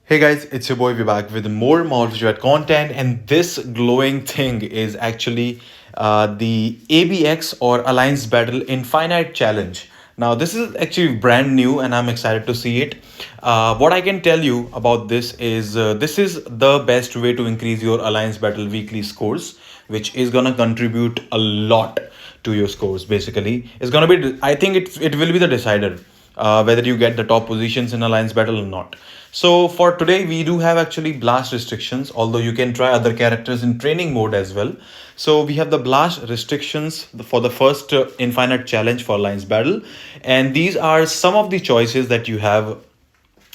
Hey guys, it's your boy. We're back with more Malvisual content, and this glowing thing is actually the ABX or Alliance Battle Infinite Challenge. Now, this is actually brand new, and I'm excited to see it. What I can tell you about this is the best way to increase your Alliance Battle weekly scores, which is gonna contribute a lot to your scores. Basically, it's gonna be. I think it will be the decider whether you get the top positions in Alliance Battle or not. So for today, we do have actually blast restrictions, although you can try other characters in training mode as well. So we have the blast restrictions for the first infinite challenge for Alliance Battle, and these are some of the choices that you have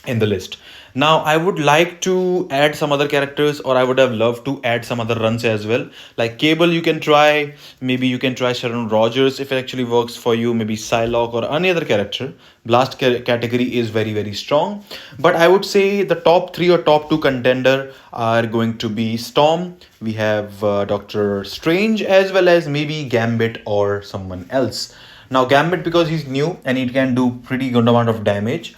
in the list. Now, I would like to add some other characters, or I would have loved to add some other runs as well. Like Cable, you can try. Maybe you can try Sharon Rogers if it actually works for you. Maybe Psylocke or any other character. Blast category is very strong. But I would say the top three or top two contender are going to be Storm. We have Doctor Strange as well as maybe Gambit or someone else. Now Gambit, because he's new and he can do pretty good amount of damage.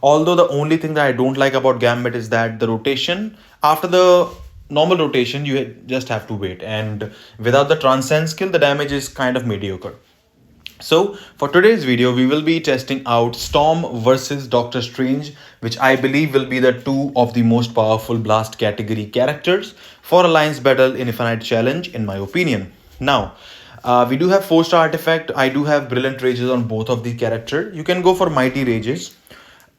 Although the only thing that I don't like about Gambit is that the rotation, after the normal rotation, you just have to wait. And without the transcend skill, the damage is kind of mediocre. So for today's video, we will be testing out Storm versus Doctor Strange, which I believe will be the two of the most powerful blast category characters for Alliance Battle in Infinite Challenge, in my opinion. Now, we do have 4-star artifact. I do have brilliant rages on both of the character. You can go for mighty rages.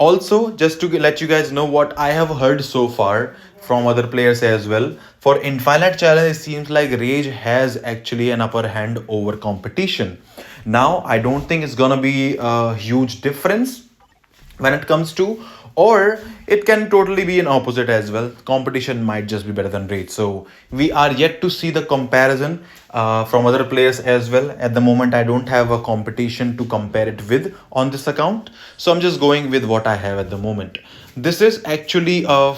Also, just to let you guys know what I have heard so far from other players as well, for Infinite Challenge, it seems like Rage has actually an upper hand over competition. Now, I don't think it's gonna be a huge difference when it comes to, or it can totally be an opposite as well. Competition might just be better than Rage. So we are yet to see the comparison from other players as well. At the moment, I don't have a competition to compare it with on this account, so I'm just going with what I have at the moment. This is actually a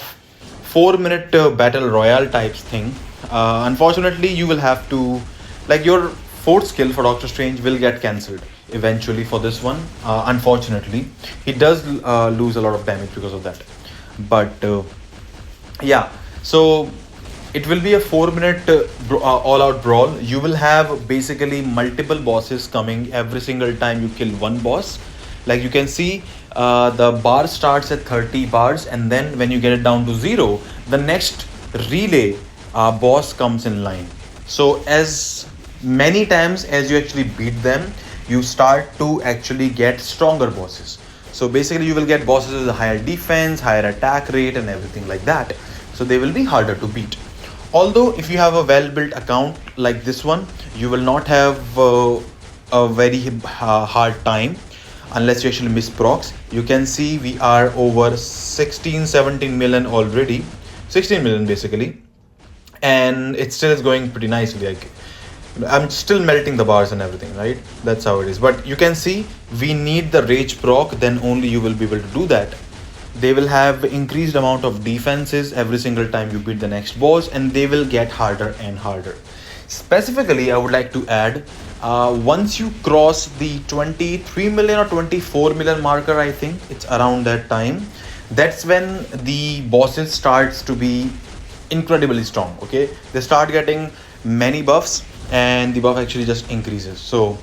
4-minute battle royale types thing. Unfortunately, you will have to, like, your fourth skill for Doctor Strange will get cancelled eventually for this one. Unfortunately, he does lose a lot of damage because of that. But yeah, so it will be a 4-minute all-out brawl. You will have basically multiple bosses coming every single time you kill one boss. Like you can see, the bar starts at 30 bars, and then when you get it down to 0, the next relay boss comes in line. So as many times as you actually beat them, you start to actually get stronger bosses. So basically you will get bosses with a higher defense, higher attack rate and everything like that. So they will be harder to beat. Although if you have a well built account like this one, you will not have a very hard time unless you actually miss procs. You can see we are over 16-17 million already, 16 million basically, and it still is going pretty nicely. Like, I'm still melting the bars and everything, right? That's how it is. But you can see we need the rage proc, then only you will be able to do that. They will have increased amount of defenses every single time you beat the next boss, and they will get harder and harder. Specifically, I would like to add, once you cross the 23 million or 24 million marker, I think it's around that time, that's when the bosses starts to be incredibly strong. Okay, they start getting many buffs, and the buff actually just increases. So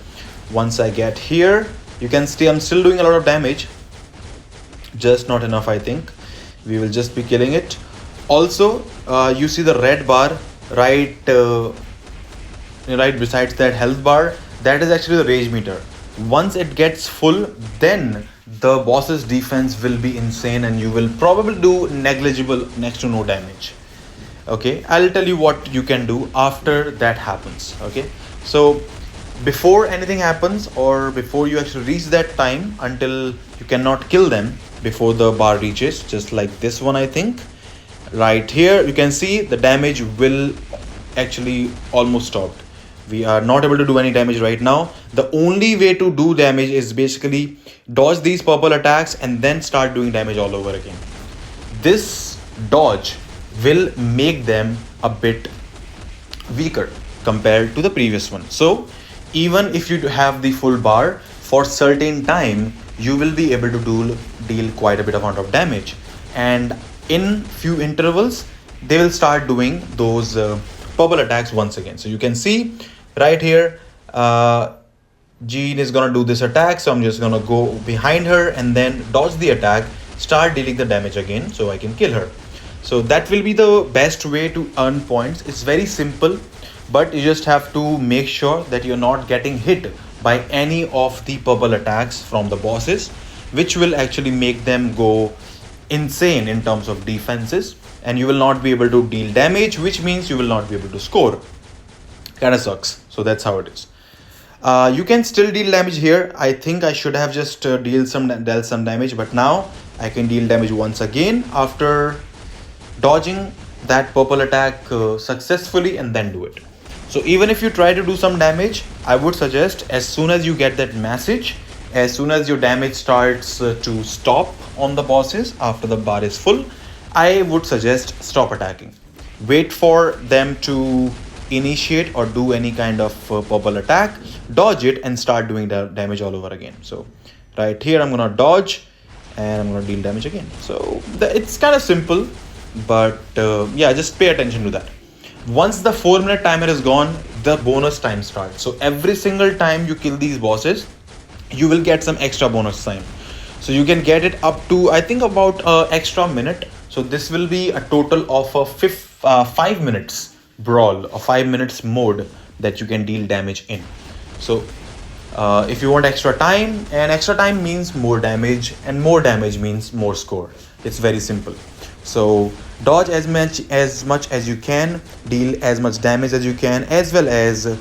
once I get here, you can see I'm still doing a lot of damage, just not enough. I think we will just be killing it. Also, you see the red bar right besides that health bar, that is actually the rage meter. Once it gets full, then the boss's defense will be insane, and you will probably do negligible, next to no damage. Okay, I'll tell you what you can do after that happens. Okay, so before anything happens, or before you actually reach that time, until you cannot kill them before the bar reaches, just like this one, I think right here, you can see the damage will actually almost stopped. We are not able to do any damage right now. The only way to do damage is basically dodge these purple attacks and then start doing damage all over again. This dodge will make them a bit weaker compared to the previous one. So even if you have the full bar, for certain time you will be able to deal quite a bit amount of damage. And in few intervals they will start doing those purple attacks once again. So you can see right here, Jean is gonna do this attack, so I'm just gonna go behind her and then dodge the attack, start dealing the damage again so I can kill her. So that will be the best way to earn points. It's very simple, but you just have to make sure that you're not getting hit by any of the purple attacks from the bosses, which will actually make them go insane in terms of defenses, and you will not be able to deal damage, which means you will not be able to score. Kind of sucks. So that's how it is. You can still deal damage here. I think I should have just dealt some damage, but now I can deal damage once again after dodging that purple attack successfully and then do it. So even if you try to do some damage, I would suggest as soon as you get that message, as soon as your damage starts to stop on the bosses after the bar is full, I would suggest stop attacking. Wait for them to initiate or do any kind of purple attack, dodge it and start doing the damage all over again. So right here I'm gonna dodge and I'm gonna deal damage again. So it's kind of simple, but yeah, just pay attention to that. Once the 4-minute timer is gone, the bonus time starts. So every single time you kill these bosses, you will get some extra bonus time. So you can get it up to, I think, about extra minute. So this will be a total of a 5 minutes brawl or 5 minutes mode that you can deal damage in. So if you want extra time, and extra time means more damage, and more damage means more score. It's very simple. So dodge as much as you can, deal as much damage as you can, as well as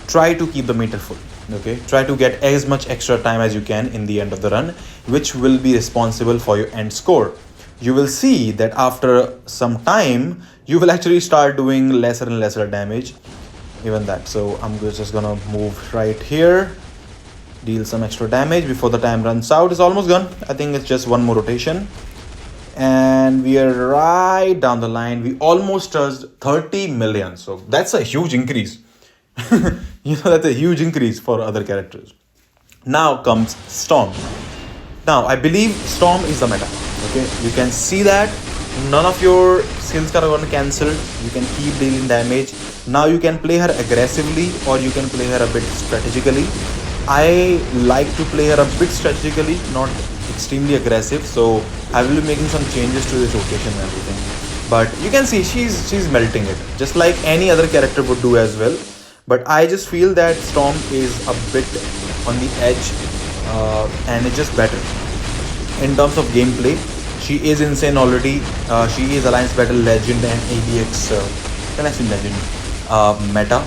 try to keep the meter full. Okay, try to get as much extra time as you can in the end of the run, which will be responsible for your end score. You will see that after some time you will actually start doing lesser and lesser damage, even that. So I'm just gonna move right here, deal some extra damage before the time runs out. It's almost gone. I think it's just one more rotation and we are right down the line. We almost touched 30 million, so that's a huge increase. That's a huge increase for other characters. Now comes Storm. Now I believe Storm is the meta. Okay, you can see that none of your skills are going to cancel. You can keep dealing damage. Now you can play her aggressively or you can play her a bit strategically. I like to play her a bit strategically, not extremely aggressive. So I will be making some changes to this rotation and everything. But you can see she's melting it, just like any other character would do as well. But I just feel that Storm is a bit on the edge and it's just better. In terms of gameplay, she is insane already. She is Alliance Battle Legend and ABX Legend meta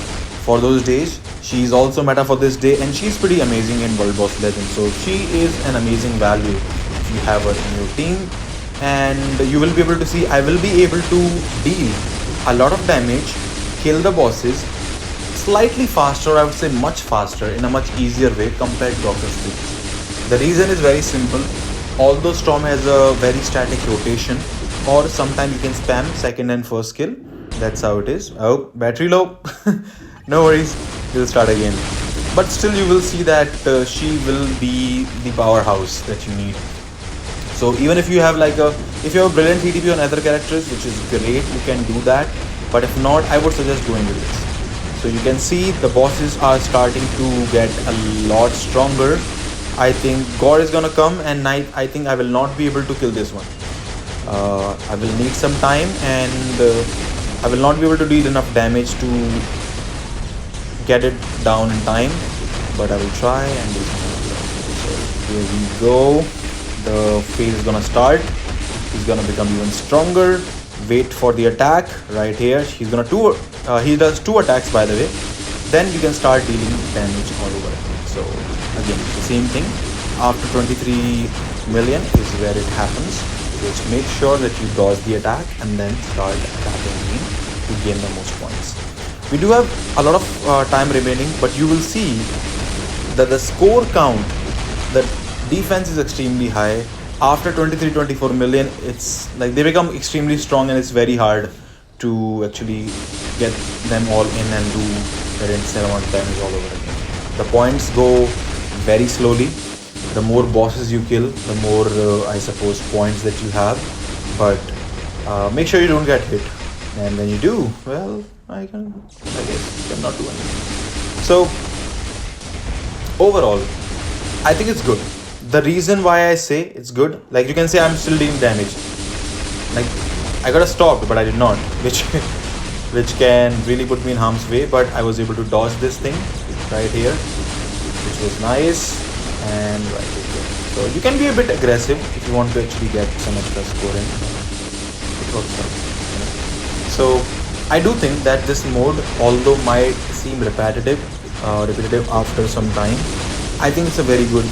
for those days. She is also meta for this day and she's pretty amazing in World Boss Legend. So she is an amazing value if you have her in your team. And you will be able to see, I will be able to deal a lot of damage, kill the bosses slightly faster, I would say much faster, in a much easier way compared to Doctor Strange. The reason is very simple. Although Storm has a very static rotation, or sometimes you can spam second and first skill. That's how it is. Oh, battery low. No worries, we'll start again. But still you will see that she will be the powerhouse that you need. So even if you have if you have a brilliant TTP on other characters, which is great, you can do that. But if not, I would suggest going with this. So you can see the bosses are starting to get a lot stronger. I think Gore is gonna come and I think I will not be able to kill this one. I will need some time and I will not be able to deal enough damage to get it down in time. But I will try and do something. So here we go. The phase is gonna start. He's gonna become even stronger. Wait for the attack right here. He's gonna he does 2 attacks, by the way. Then you can start dealing damage all over again. So again, the same thing. After 23 million is where it happens. Just make sure that you dodge the attack and then start attacking again to gain the most points. We do have a lot of time remaining, but you will see that the score count, the defense is extremely high. After 23-24 million, it's like they become extremely strong and it's very hard to actually get them all in and do their insane amount of damage all over again. The points go very slowly. The more bosses you kill, the more I suppose points that you have. but make sure you don't get hit. And when you do, well, I guess you cannot do anything. So overall, I think it's good. The reason why I say it's good, like you can say I'm still dealing damage. Like I got stopped, but I did not, which which can really put me in harm's way. But I was able to dodge this thing right here, which was nice, and right here. So you can be a bit aggressive if you want to actually get some extra score in. It works out. So I do think that this mode, although might seem repetitive after some time, I think it's a very good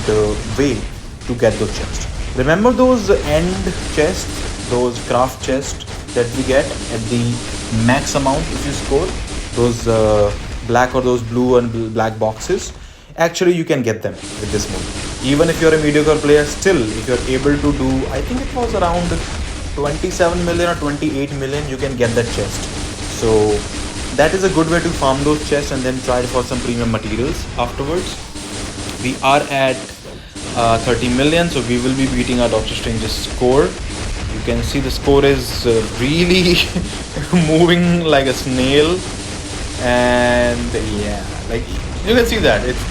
way to get those chests. Remember those end chests, those craft chests that we get at the max amount if you score? Those black or those blue and black boxes. Actually, you can get them with this mode. Even if you're a mediocre player, still, if you're able to do, I think it was around 27 million or 28 million, you can get that chest. So that is a good way to farm those chests and then try for some premium materials afterwards. We are at 30 million, so we will be beating our Doctor Strange's score. You can see the score is really moving like a snail, and yeah, like you can see that it's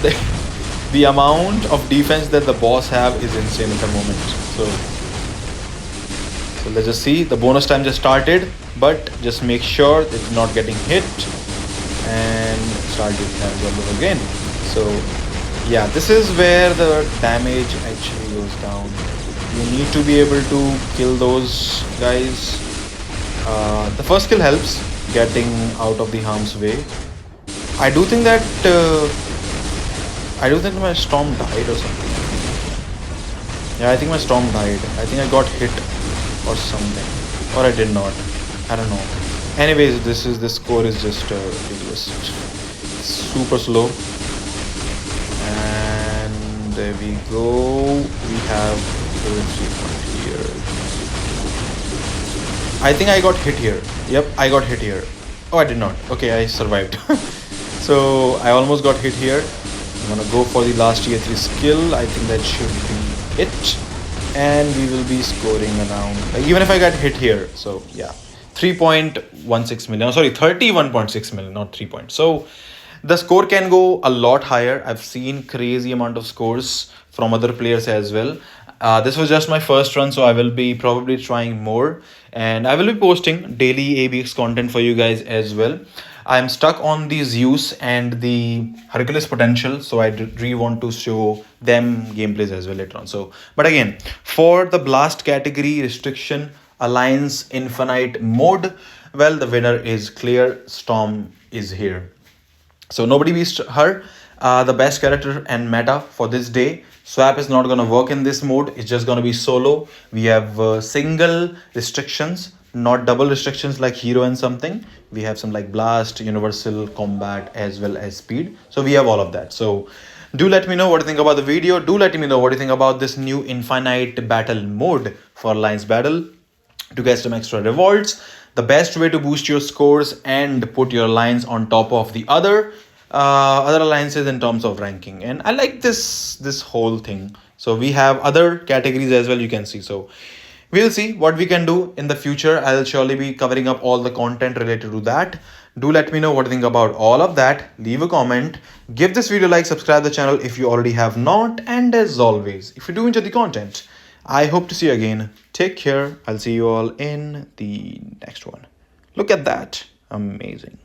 the amount of defense that the boss have is insane at the moment. So let's just see. The bonus time just started, but just make sure it's not getting hit and start it again. So yeah, this is where the damage actually goes down. You need to be able to kill those guys. The first kill helps getting out of the harm's way. I do think that my storm died or something. Yeah, I think my storm died. I think I got hit or something, or I did not. I don't know. Anyways, this score is just ridiculous. Super slow. And there we go. We have here. I think I got hit here. Yep, I got hit here. Oh, I did not. Okay, I survived. So I almost got hit here. I'm gonna go for the last tier 3 skill. I think that should be it. And we will be scoring around, like, even if I got hit here. So yeah, 3.16 million. Sorry, 31.6 million, not 3 points. So the score can go a lot higher. I've seen crazy amount of scores from other players as well. This was just my first run, so I will be probably trying more, and I will be posting daily ABX content for you guys as well. I'm stuck on the Zeus and the Hercules potential, so I really want to show them gameplays as well later on. So, but again, for the blast category restriction Alliance Infinite mode, well, the winner is clear. Storm is here. So nobody beats her. The best character and meta for this day. Swap is not going to work in this mode. It's just going to be solo. We have single restrictions, not double restrictions like hero and something. We have some like blast, universal, combat, as well as speed. So we have all of that. So do let me know what you think about the video. Do let me know what you think about this new infinite battle mode for Alliance Battle to get some extra rewards. The best way to boost your scores and put your alliance on top of the other alliances in terms of ranking. And I like this whole thing. So we have other categories as well, you can see. So we'll see what we can do in the future. I'll surely be covering up all the content related to that. Do let me know what you think about all of that. Leave a comment, give this video a like, subscribe the channel if you already have not, and as always, if you do enjoy the content, I hope to see you again. Take care. I'll see you all in the next one. Look at that. Amazing.